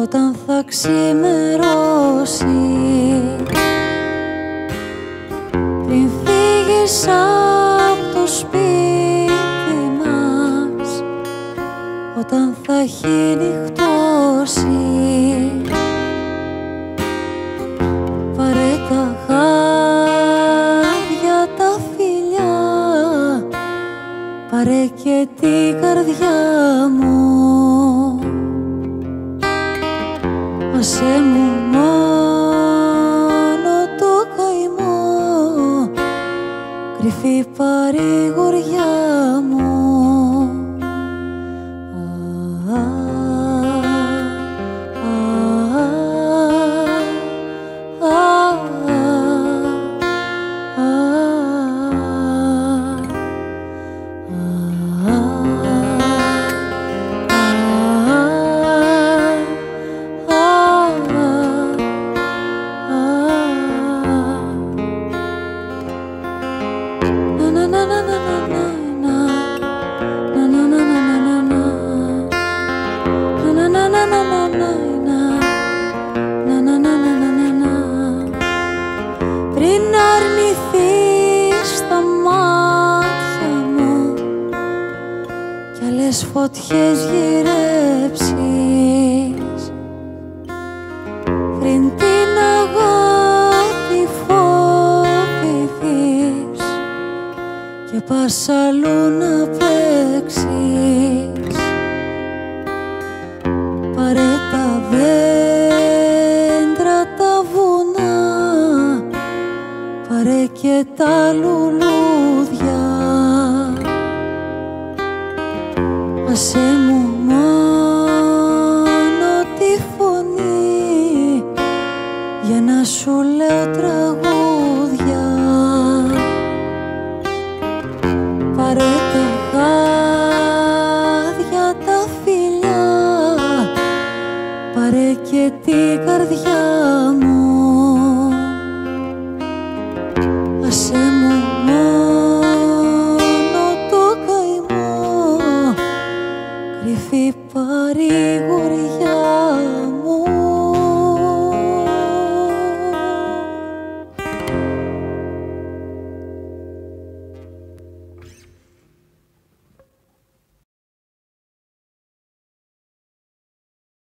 όταν θα ξημερώσει, πριν φύγεις απ' το σπίτι μας, όταν θα έχει νυχτώσει. Πάρε τα χάδια, τα φιλιά, πάρε και την καρδιά μου. Άσε μου μόνο το καημό, κρυφή παρηγοριά μου. Πριν αρνηθείς τα μάτια μου κι άλλες φωτιές γυρέψεις, πριν την αγάπη φοβηθείς και πας αλλού να παίξεις, πάρε τα δέντρα, τα βουνά, πάρε και τα λουλούδια. Άσε μου μόνο τη φωνή για να σου λέω τραγούδια. Πάρε τα χάδια, τα φιλιά, πάρε και την καρδιά